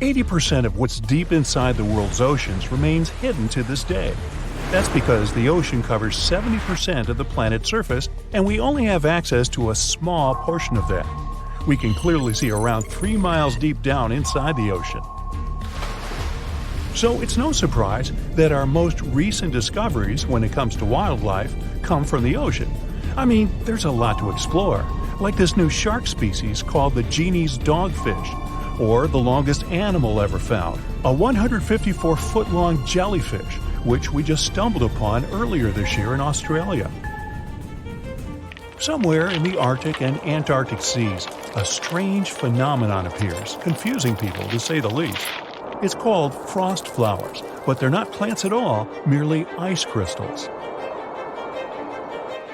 80% of what's deep inside the world's oceans remains hidden to this day. That's because the ocean covers 70% of the planet's surface, and we only have access to a small portion of that. We can clearly see around 3 miles deep down inside the ocean. So it's no surprise that our most recent discoveries when it comes to wildlife come from the ocean. I mean, there's a lot to explore, like this new shark species called the Genie's dogfish, or the longest animal ever found, a 154-foot-long jellyfish, which we just stumbled upon earlier this year in Australia. Somewhere in the Arctic and Antarctic seas, a strange phenomenon appears, confusing people to say the least. It's called frost flowers, but they're not plants at all, merely ice crystals.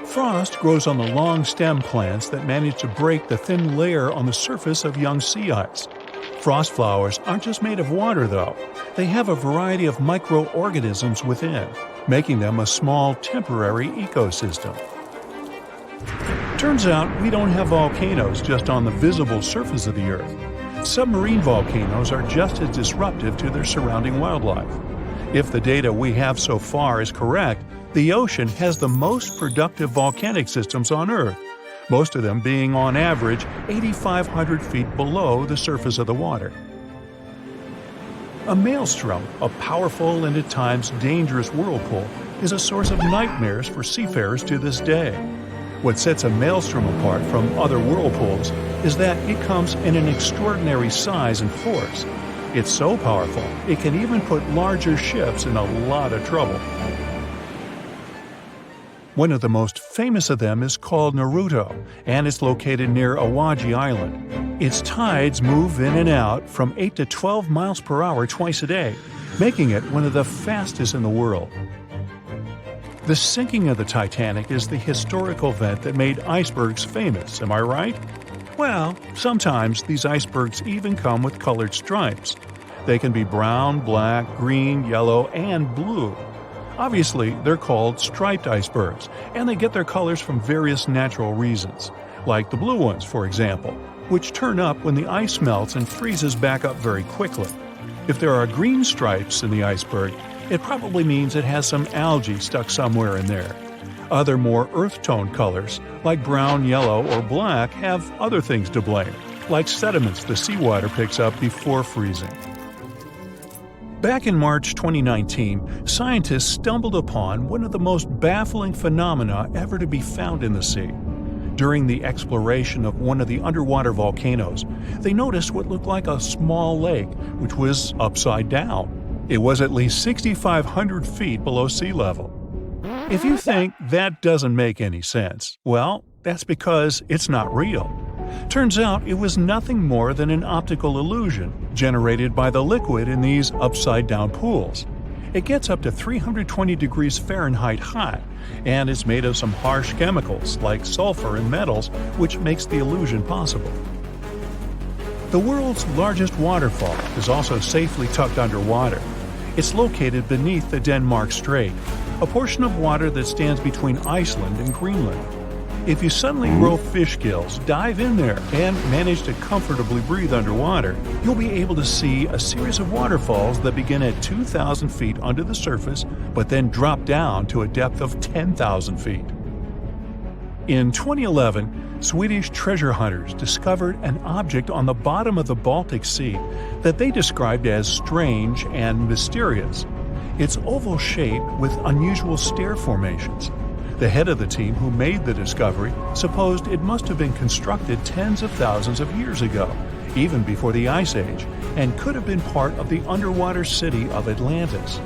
Frost grows on the long stem plants that manage to break the thin layer on the surface of young sea ice. Frost flowers aren't just made of water, though. They have a variety of microorganisms within, making them a small temporary ecosystem. Turns out we don't have volcanoes just on the visible surface of the Earth. Submarine volcanoes are just as disruptive to their surrounding wildlife. If the data we have so far is correct, the ocean has the most productive volcanic systems on Earth, most of them being on average 8,500 feet below the surface of the water. A maelstrom, a powerful and at times dangerous whirlpool, is a source of nightmares for seafarers to this day. What sets a maelstrom apart from other whirlpools is that it comes in an extraordinary size and force. It's so powerful, it can even put larger ships in a lot of trouble. One of the most famous of them is called Naruto, and it's located near Awaji Island. Its tides move in and out from 8 to 12 miles per hour twice a day, making it one of the fastest in the world. The sinking of the Titanic is the historical event that made icebergs famous, am I right? Well, sometimes these icebergs even come with colored stripes. They can be brown, black, green, yellow, and blue. Obviously, they're called striped icebergs, and they get their colors from various natural reasons, like the blue ones, for example, which turn up when the ice melts and freezes back up very quickly. If there are green stripes in the iceberg, it probably means it has some algae stuck somewhere in there. Other more earth-tone colors, like brown, yellow, or black, have other things to blame, like sediments the seawater picks up before freezing. Back in March 2019, scientists stumbled upon one of the most baffling phenomena ever to be found in the sea. During the exploration of one of the underwater volcanoes, they noticed what looked like a small lake, which was upside down. It was at least 6,500 feet below sea level. If you think that doesn't make any sense, well, that's because it's not real. Turns out it was nothing more than an optical illusion generated by the liquid in these upside-down pools. It gets up to 320 degrees Fahrenheit hot, and it's made of some harsh chemicals like sulfur and metals, which makes the illusion possible. The world's largest waterfall is also safely tucked underwater. It's located beneath the Denmark Strait, a portion of water that stands between Iceland and Greenland. If you suddenly grow fish gills, dive in there, and manage to comfortably breathe underwater, you'll be able to see a series of waterfalls that begin at 2,000 feet under the surface, but then drop down to a depth of 10,000 feet. In 2011, Swedish treasure hunters discovered an object on the bottom of the Baltic Sea that they described as strange and mysterious. It's oval-shaped with unusual stair formations. The head of the team who made the discovery supposed it must have been constructed tens of thousands of years ago, even before the Ice Age, and could have been part of the underwater city of Atlantis.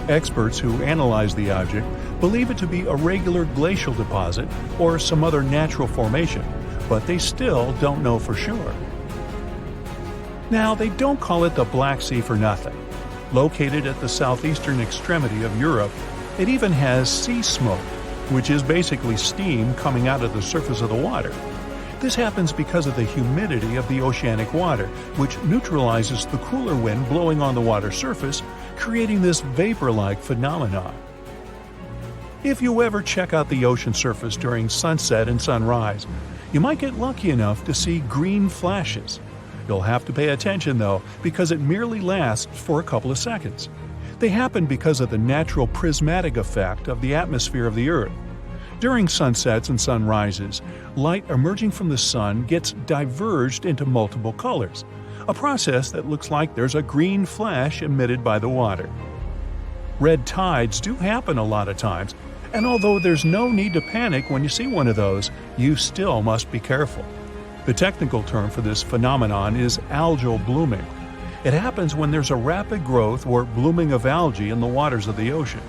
Experts who analyze the object believe it to be a regular glacial deposit or some other natural formation, but they still don't know for sure. Now, they don't call it the Black Sea for nothing. Located at the southeastern extremity of Europe, it even has sea smoke, which is basically steam coming out of the surface of the water. This happens because of the humidity of the oceanic water, which neutralizes the cooler wind blowing on the water surface, creating this vapor-like phenomenon. If you ever check out the ocean surface during sunset and sunrise, you might get lucky enough to see green flashes. You'll have to pay attention though, because it merely lasts for a couple of seconds. They happen because of the natural prismatic effect of the atmosphere of the Earth. During sunsets and sunrises, light emerging from the sun gets diverged into multiple colors, a process that looks like there's a green flash emitted by the water. Red tides do happen a lot of times, and although there's no need to panic when you see one of those, you still must be careful. The technical term for this phenomenon is algal blooming. It happens when there's a rapid growth or blooming of algae in the waters of the ocean.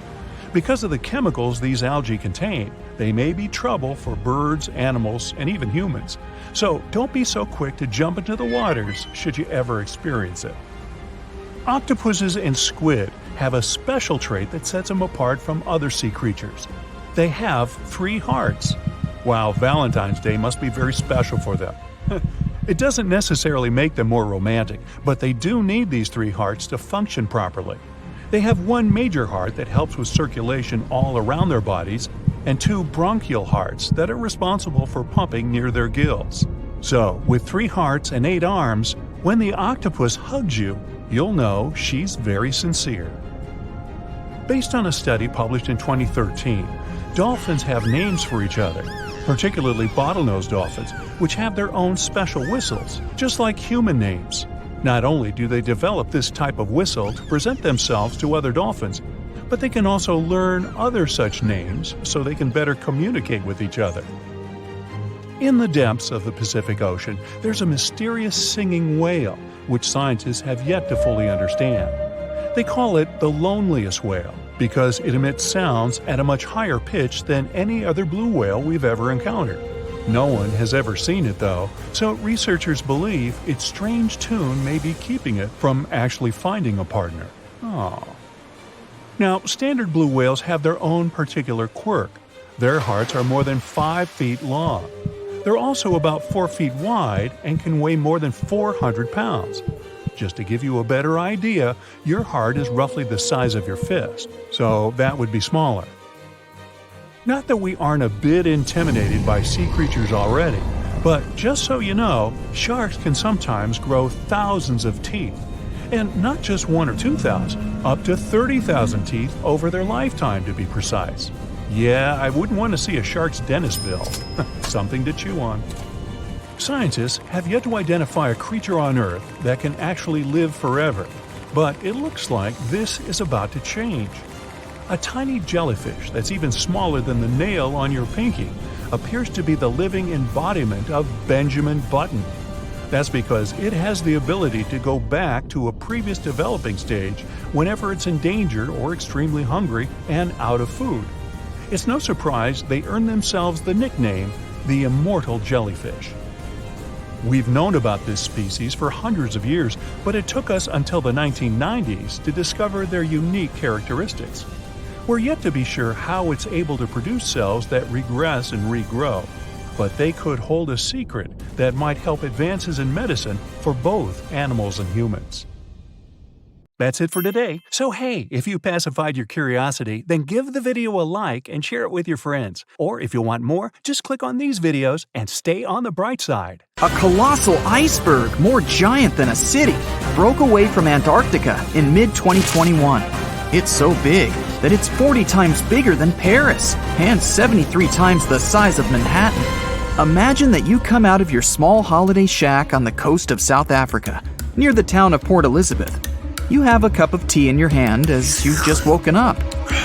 Because of the chemicals these algae contain, they may be trouble for birds, animals, and even humans. So don't be so quick to jump into the waters should you ever experience it. Octopuses and squid have a special trait that sets them apart from other sea creatures. They have 3 hearts. Wow, Valentine's Day must be very special for them. It doesn't necessarily make them more romantic, but they do need these 3 hearts to function properly. They have one major heart that helps with circulation all around their bodies, and 2 bronchial hearts that are responsible for pumping near their gills. So, with 3 hearts and 8 arms, when the octopus hugs you, you'll know she's very sincere. Based on a study published in 2013, dolphins have names for each other, particularly bottlenose dolphins, which have their own special whistles, just like human names. Not only do they develop this type of whistle to present themselves to other dolphins, but they can also learn other such names so they can better communicate with each other. In the depths of the Pacific Ocean, there's a mysterious singing whale, which scientists have yet to fully understand. They call it the loneliest whale because it emits sounds at a much higher pitch than any other blue whale we've ever encountered. No one has ever seen it though, so researchers believe its strange tune may be keeping it from actually finding a partner. Aww. Now, standard blue whales have their own particular quirk. Their hearts are more than 5 feet long. They're also about 4 feet wide and can weigh more than 400 pounds. Just to give you a better idea, your heart is roughly the size of your fist, so that would be smaller. Not that we aren't a bit intimidated by sea creatures already, but just so you know, sharks can sometimes grow thousands of teeth. And not just 1 or 2,000, up to 30,000 teeth over their lifetime to be precise. Yeah, I wouldn't want to see a shark's dentist bill. Something to chew on. Scientists have yet to identify a creature on Earth that can actually live forever, but it looks like this is about to change. A tiny jellyfish that's even smaller than the nail on your pinky appears to be the living embodiment of Benjamin Button. That's because it has the ability to go back to a previous developing stage whenever it's endangered or extremely hungry and out of food. It's no surprise they earned themselves the nickname the immortal jellyfish. We've known about this species for hundreds of years, but it took us until the 1990s to discover their unique characteristics. We're yet to be sure how it's able to produce cells that regress and regrow, but they could hold a secret that might help advances in medicine for both animals and humans. That's it for today. So hey, if you pacified your curiosity, then give the video a like and share it with your friends. Or if you want more, just click on these videos and stay on the bright side. A colossal iceberg, more giant than a city, broke away from Antarctica in mid-2021. It's so big that it's 40 times bigger than Paris and 73 times the size of Manhattan. Imagine that you come out of your small holiday shack on the coast of South Africa, near the town of Port Elizabeth. You have a cup of tea in your hand as you've just woken up.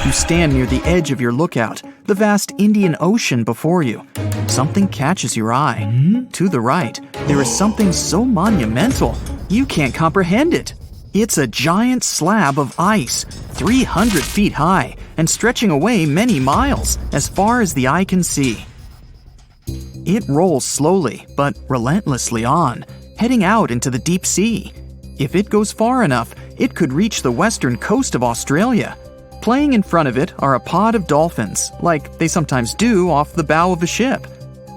You stand near the edge of your lookout, the vast Indian Ocean before you. Something catches your eye. To the right, there is something so monumental, you can't comprehend it. It's a giant slab of ice, 300 feet high, and stretching away many miles, as far as the eye can see. It rolls slowly, but relentlessly on, heading out into the deep sea. If it goes far enough, it could reach the western coast of Australia. Playing in front of it are a pod of dolphins, like they sometimes do off the bow of a ship.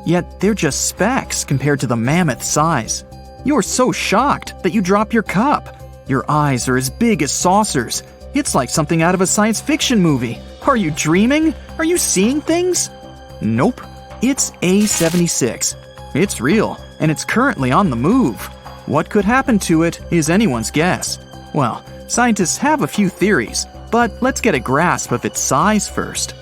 Yet they're just specks compared to the mammoth size. You're so shocked that you drop your cup. Your eyes are as big as saucers. It's like something out of a science fiction movie. Are you dreaming? Are you seeing things? Nope. It's A76. It's real, and it's currently on the move. What could happen to it is anyone's guess. Well, scientists have a few theories, but let's get a grasp of its size first.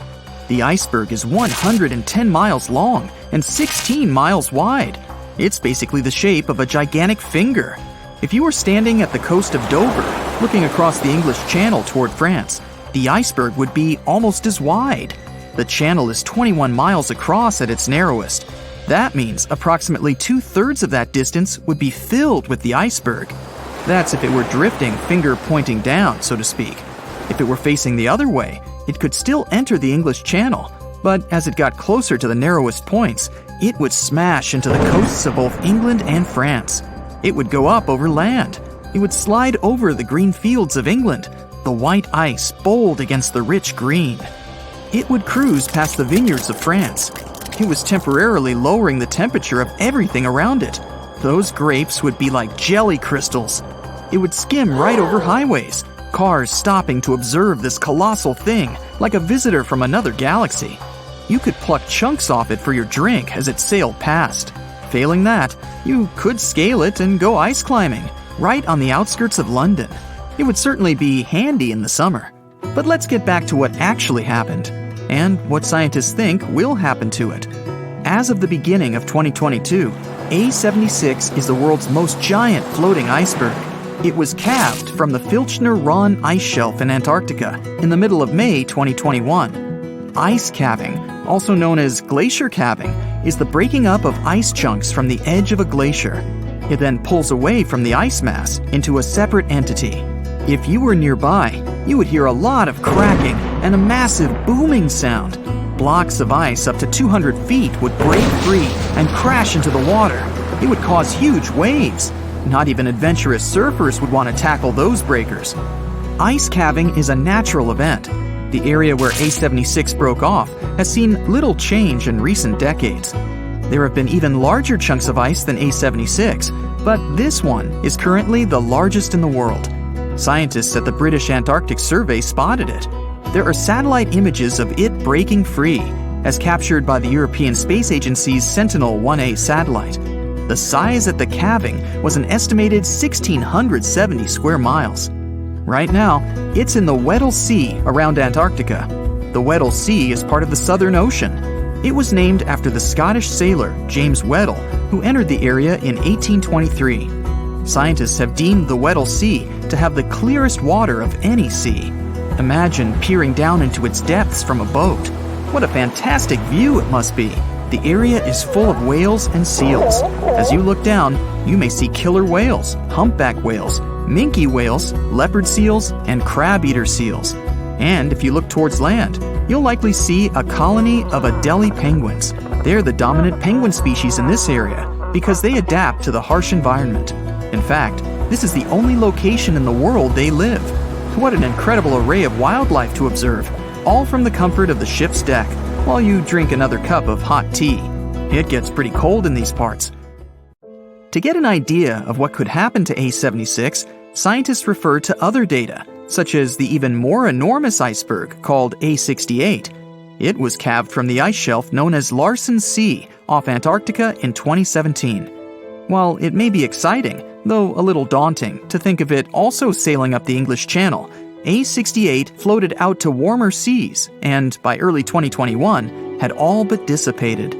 The iceberg is 110 miles long and 16 miles wide. It's basically the shape of a gigantic finger. If you were standing at the coast of Dover, looking across the English Channel toward France, the iceberg would be almost as wide. The channel is 21 miles across at its narrowest. That means approximately 2/3 of that distance would be filled with the iceberg. That's if it were drifting finger pointing down, so to speak. If it were facing the other way, it could still enter the English Channel, but as it got closer to the narrowest points, it would smash into the coasts of both England and France. It would go up over land. It would slide over the green fields of England, the white ice bold against the rich green. It would cruise past the vineyards of France. It was temporarily lowering the temperature of everything around it. Those grapes would be like jelly crystals. It would skim right over highways, cars stopping to observe this colossal thing like a visitor from another galaxy. You could pluck chunks off it for your drink as it sailed past. Failing that, you could scale it and go ice climbing, right on the outskirts of London. It would certainly be handy in the summer. But let's get back to what actually happened, and what scientists think will happen to it. As of the beginning of 2022, A76 is the world's most giant floating iceberg. It was calved from the Filchner Ronne ice shelf in Antarctica in the middle of May 2021. Ice calving, also known as glacier calving, is the breaking up of ice chunks from the edge of a glacier. It then pulls away from the ice mass into a separate entity. If you were nearby, you would hear a lot of cracking and a massive booming sound. Blocks of ice up to 200 feet would break free and crash into the water. It would cause huge waves. Not even adventurous surfers would want to tackle those breakers. Ice calving is a natural event. The area where A76 broke off has seen little change in recent decades. There have been even larger chunks of ice than A76, but this one is currently the largest in the world. Scientists at the British Antarctic Survey spotted it. There are satellite images of it breaking free, as captured by the European Space Agency's Sentinel-1A satellite. The size at the calving was an estimated 1,670 square miles. Right now, it's in the Weddell Sea around Antarctica. The Weddell Sea is part of the Southern Ocean. It was named after the Scottish sailor James Weddell, who entered the area in 1823. Scientists have deemed the Weddell Sea to have the clearest water of any sea. Imagine peering down into its depths from a boat. What a fantastic view it must be. The area is full of whales and seals. As you look down, you may see killer whales, humpback whales, minke whales, leopard seals, and crab-eater seals. And if you look towards land, you'll likely see a colony of Adelie penguins. They're the dominant penguin species in this area because they adapt to the harsh environment. In fact, this is the only location in the world they live. What an incredible array of wildlife to observe, all from the comfort of the ship's deck, while you drink another cup of hot tea. It gets pretty cold in these parts. To get an idea of what could happen to A76, scientists refer to other data, such as the even more enormous iceberg called A68. It was calved from the ice shelf known as Larsen C off Antarctica in 2017. While it may be exciting, though a little daunting, to think of it also sailing up the English Channel, A68 floated out to warmer seas and, by early 2021, had all but dissipated.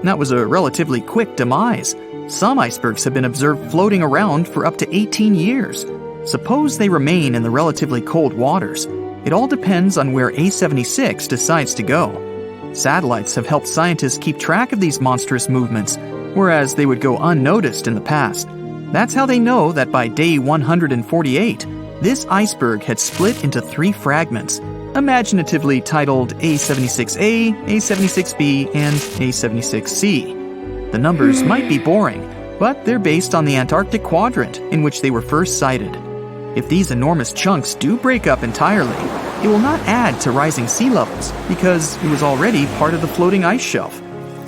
That was a relatively quick demise. Some icebergs have been observed floating around for up to 18 years. Suppose they remain in the relatively cold waters. It all depends on where A76 decides to go. Satellites have helped scientists keep track of these monstrous movements, whereas they would go unnoticed in the past. That's how they know that by day 148, this iceberg had split into 3 fragments, imaginatively titled A76A, A76B, and A76C. The numbers might be boring, but they're based on the Antarctic quadrant in which they were first sighted. If these enormous chunks do break up entirely, it will not add to rising sea levels because it was already part of the floating ice shelf.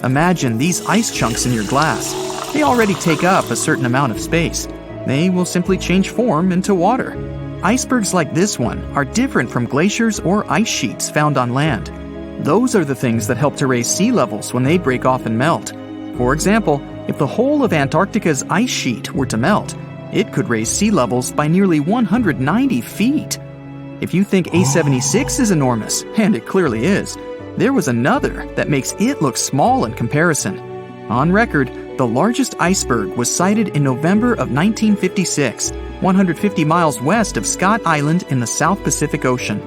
Imagine these ice chunks in your glass. They already take up a certain amount of space. They will simply change form into water. Icebergs like this one are different from glaciers or ice sheets found on land. Those are the things that help to raise sea levels when they break off and melt. For example, If the whole of Antarctica's ice sheet were to melt, it could raise sea levels by nearly 190 feet. If you think A76 is enormous, and it clearly is, there was another that makes it look small in comparison. On record, the largest iceberg was sighted in November of 1956, 150 miles west of Scott Island in the South Pacific Ocean.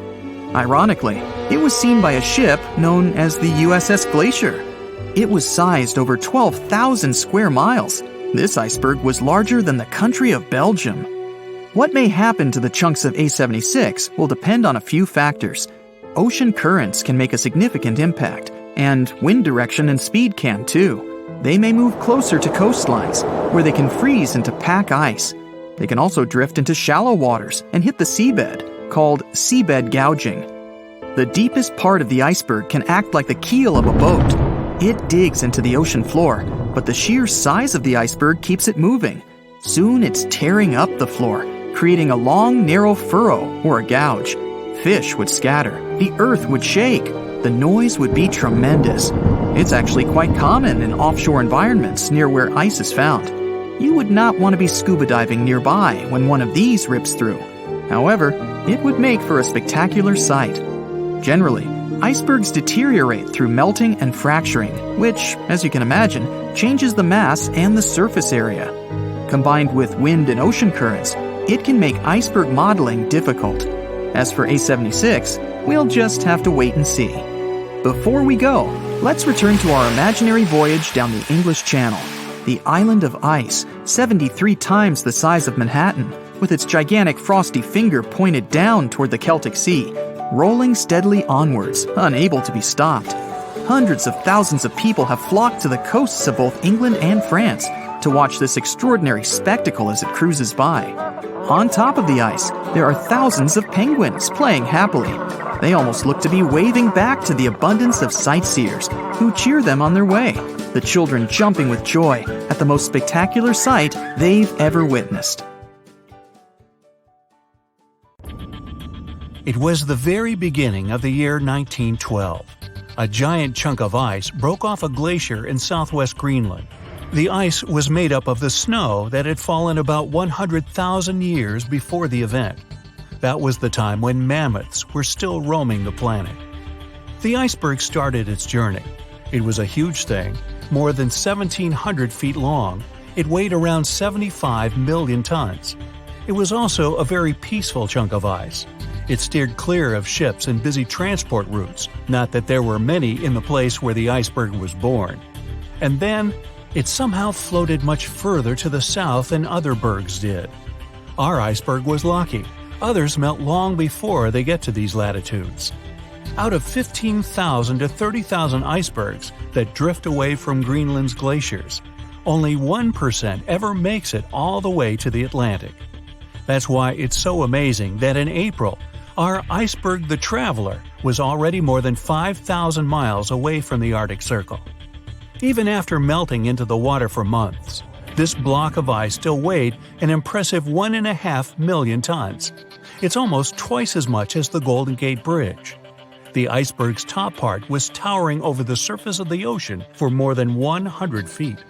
Ironically, it was seen by a ship known as the USS Glacier. It was sized over 12,000 square miles. This iceberg was larger than the country of Belgium. What may happen to the chunks of A76 will depend on a few factors. Ocean currents can make a significant impact, and wind direction and speed can too. They may move closer to coastlines, where they can freeze into pack ice. They can also drift into shallow waters and hit the seabed, called seabed gouging. The deepest part of the iceberg can act like the keel of a boat. It digs into the ocean floor, but the sheer size of the iceberg keeps it moving. Soon it's tearing up the floor, creating a long, narrow furrow or a gouge. Fish would scatter, the earth would shake, the noise would be tremendous. It's actually quite common in offshore environments near where ice is found. You would not want to be scuba diving nearby when one of these rips through. However, it would make for a spectacular sight. Generally, icebergs deteriorate through melting and fracturing, which, as you can imagine, changes the mass and the surface area. Combined with wind and ocean currents, it can make iceberg modeling difficult. As for A76, we'll just have to wait and see. Before we go, let's return to our imaginary voyage down the English Channel. The island of ice, 73 times the size of Manhattan, with its gigantic frosty finger pointed down toward the Celtic Sea, rolling steadily onwards, unable to be stopped. Hundreds of thousands of people have flocked to the coasts of both England and France to watch this extraordinary spectacle as it cruises by. On top of the ice, there are thousands of penguins playing happily. They almost look to be waving back to the abundance of sightseers who cheer them on their way, the children jumping with joy at the most spectacular sight they've ever witnessed. It was the very beginning of the year 1912. A giant chunk of ice broke off a glacier in southwest Greenland. The ice was made up of the snow that had fallen about 100,000 years before the event. That was the time when mammoths were still roaming the planet. The iceberg started its journey. It was a huge thing, more than 1,700 feet long. It weighed around 75 million tons. It was also a very peaceful chunk of ice. It steered clear of ships and busy transport routes, not that there were many in the place where the iceberg was born. And then, it somehow floated much further to the south than other bergs did. Our iceberg was lucky. Others melt long before they get to these latitudes. Out of 15,000 to 30,000 icebergs that drift away from Greenland's glaciers, only 1% ever makes it all the way to the Atlantic. That's why it's so amazing that in April, our iceberg the Traveler was already more than 5,000 miles away from the Arctic Circle. Even after melting into the water for months, this block of ice still weighed an impressive 1.5 million tons. It's almost twice as much as the Golden Gate Bridge. The iceberg's top part was towering over the surface of the ocean for more than 100 feet.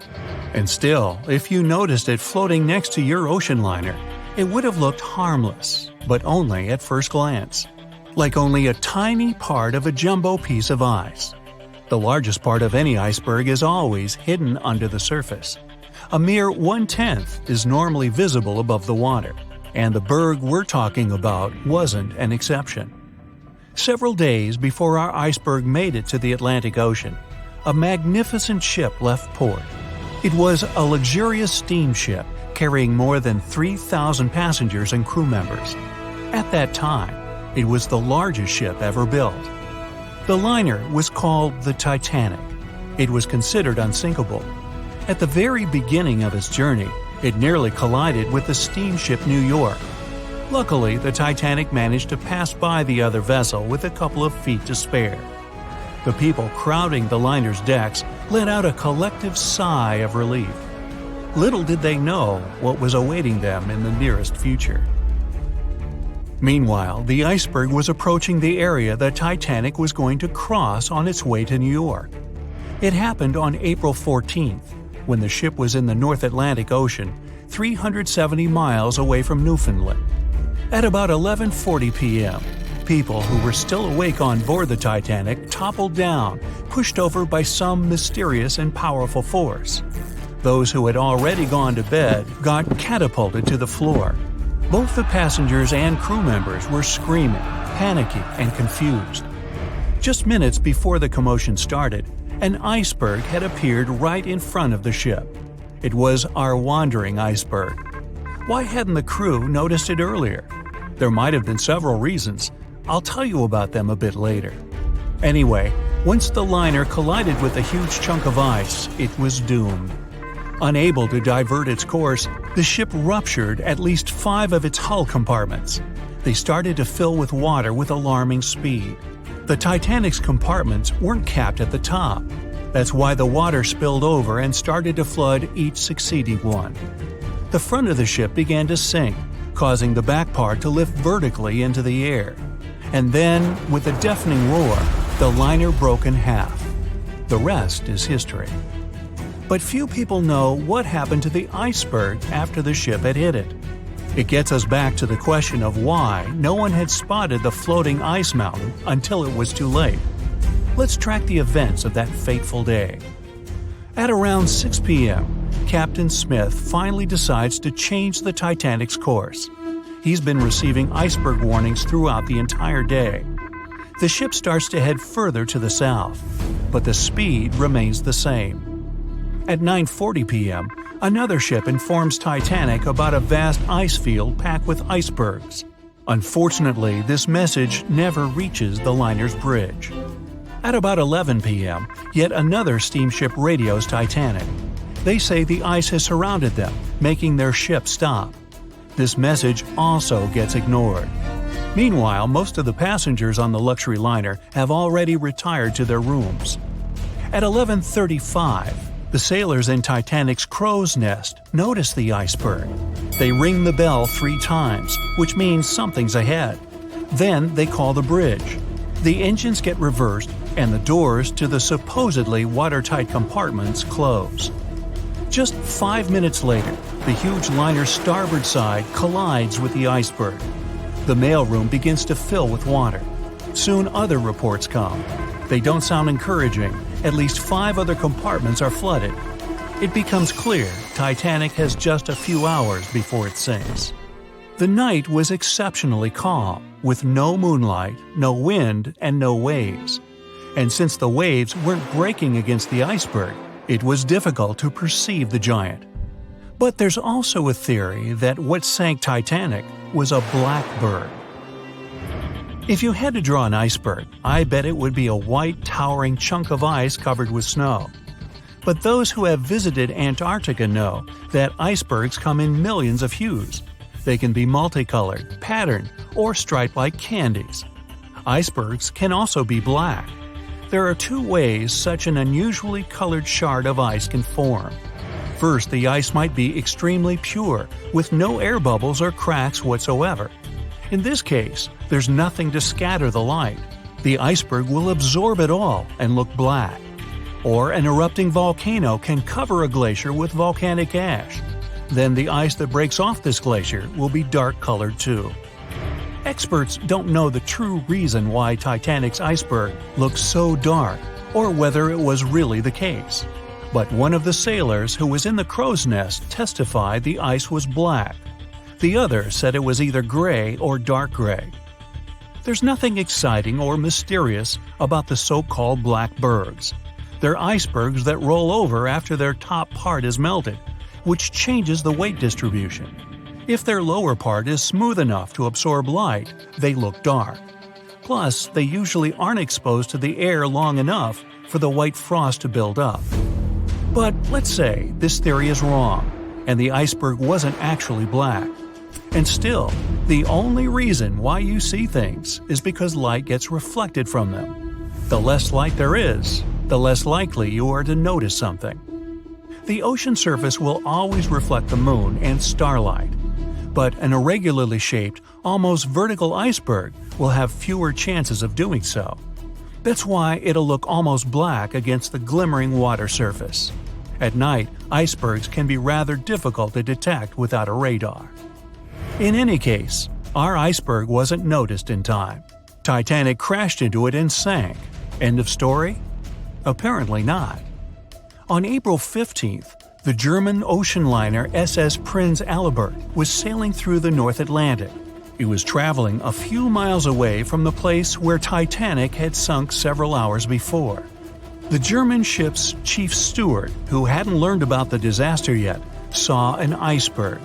And still, if you noticed it floating next to your ocean liner, it would have looked harmless, but only at first glance. Like only a tiny part of a jumbo piece of ice. The largest part of any iceberg is always hidden under the surface. A mere 1/10 is normally visible above the water, and the berg we're talking about wasn't an exception. Several days before our iceberg made it to the Atlantic Ocean, a magnificent ship left port. It was a luxurious steamship carrying more than 3,000 passengers and crew members. At that time, it was the largest ship ever built. The liner was called the Titanic. It was considered unsinkable. At the very beginning of its journey, it nearly collided with the steamship New York. Luckily, the Titanic managed to pass by the other vessel with a couple of feet to spare. The people crowding the liner's decks let out a collective sigh of relief. Little did they know what was awaiting them in the nearest future. Meanwhile, the iceberg was approaching the area the Titanic was going to cross on its way to New York. It happened on April 14th, when the ship was in the North Atlantic Ocean, 370 miles away from Newfoundland. At about 11:40 p.m., people who were still awake on board the Titanic toppled down, pushed over by some mysterious and powerful force. Those who had already gone to bed got catapulted to the floor. Both the passengers and crew members were screaming, panicky, and confused. Just minutes before the commotion started, an iceberg had appeared right in front of the ship. It was our wandering iceberg. Why hadn't the crew noticed it earlier? There might have been several reasons. I'll tell you about them a bit later. Anyway, once the liner collided with a huge chunk of ice, it was doomed. Unable to divert its course, the ship ruptured at least 5 of its hull compartments. They started to fill with water with alarming speed. The Titanic's compartments weren't capped at the top. That's why the water spilled over and started to flood each succeeding one. The front of the ship began to sink, causing the back part to lift vertically into the air. And then, with a deafening roar, the liner broke in half. The rest is history. But few people know what happened to the iceberg after the ship had hit it. It gets us back to the question of why no one had spotted the floating ice mountain until it was too late. Let's track the events of that fateful day. At around 6 p.m., Captain Smith finally decides to change the Titanic's course. He's been receiving iceberg warnings throughout the entire day. The ship starts to head further to the south, but the speed remains the same. At 9:40 p.m., another ship informs Titanic about a vast ice field packed with icebergs. Unfortunately, this message never reaches the liner's bridge. At about 11 p.m., yet another steamship radios Titanic. They say the ice has surrounded them, making their ship stop. This message also gets ignored. Meanwhile, most of the passengers on the luxury liner have already retired to their rooms. At 11:35, the sailors in Titanic's crow's nest notice the iceberg. They ring the bell 3 times, which means something's ahead. Then they call the bridge. The engines get reversed, and the doors to the supposedly watertight compartments close. Just 5 minutes later, the huge liner's starboard side collides with the iceberg. The mailroom begins to fill with water. Soon other reports come. They don't sound encouraging. At least 5 other compartments are flooded. It becomes clear Titanic has just a few hours before it sinks. The night was exceptionally calm, with no moonlight, no wind, and no waves. And since the waves weren't breaking against the iceberg, it was difficult to perceive the giant. But there's also a theory that what sank Titanic was a black bird. If you had to draw an iceberg, I bet it would be a white, towering chunk of ice covered with snow. But those who have visited Antarctica know that icebergs come in millions of hues. They can be multicolored, patterned, or striped like candies. Icebergs can also be black. There are 2 ways such an unusually colored shard of ice can form. First, the ice might be extremely pure, with no air bubbles or cracks whatsoever. In this case, there's nothing to scatter the light. The iceberg will absorb it all and look black. Or an erupting volcano can cover a glacier with volcanic ash. Then the ice that breaks off this glacier will be dark-colored too. Experts don't know the true reason why Titanic's iceberg looks so dark, or whether it was really the case. But one of the sailors who was in the crow's nest testified the ice was black. The other said it was either gray or dark gray. There's nothing exciting or mysterious about the so-called black bergs. They're icebergs that roll over after their top part is melted, which changes the weight distribution. If their lower part is smooth enough to absorb light, they look dark. Plus, they usually aren't exposed to the air long enough for the white frost to build up. But let's say this theory is wrong, and the iceberg wasn't actually black. And still, the only reason why you see things is because light gets reflected from them. The less light there is, the less likely you are to notice something. The ocean surface will always reflect the moon and starlight, but an irregularly shaped, almost vertical iceberg will have fewer chances of doing so. That's why it'll look almost black against the glimmering water surface. At night, icebergs can be rather difficult to detect without a radar. In any case, our iceberg wasn't noticed in time. Titanic crashed into it and sank. End of story? Apparently not. On April 15th, the German ocean liner SS Prinz Albert was sailing through the North Atlantic. It was traveling a few miles away from the place where Titanic had sunk several hours before. The German ship's chief steward, who hadn't learned about the disaster yet, saw an iceberg.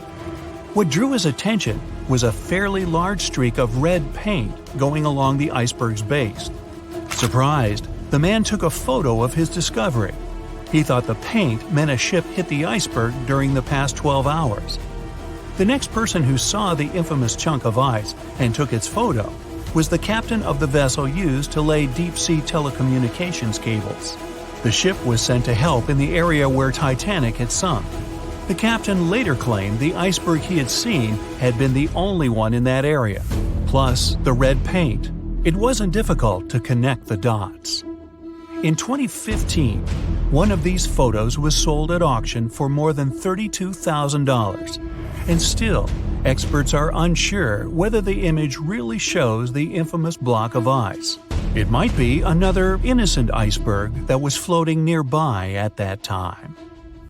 What drew his attention was a fairly large streak of red paint going along the iceberg's base. Surprised, the man took a photo of his discovery. He thought the paint meant a ship hit the iceberg during the past 12 hours. The next person who saw the infamous chunk of ice and took its photo was the captain of the vessel used to lay deep-sea telecommunications cables. The ship was sent to help in the area where Titanic had sunk. The captain later claimed the iceberg he had seen had been the only one in that area. Plus, the red paint. It wasn't difficult to connect the dots. In 2015, one of these photos was sold at auction for more than $32,000. And still, experts are unsure whether the image really shows the infamous block of ice. It might be another innocent iceberg that was floating nearby at that time.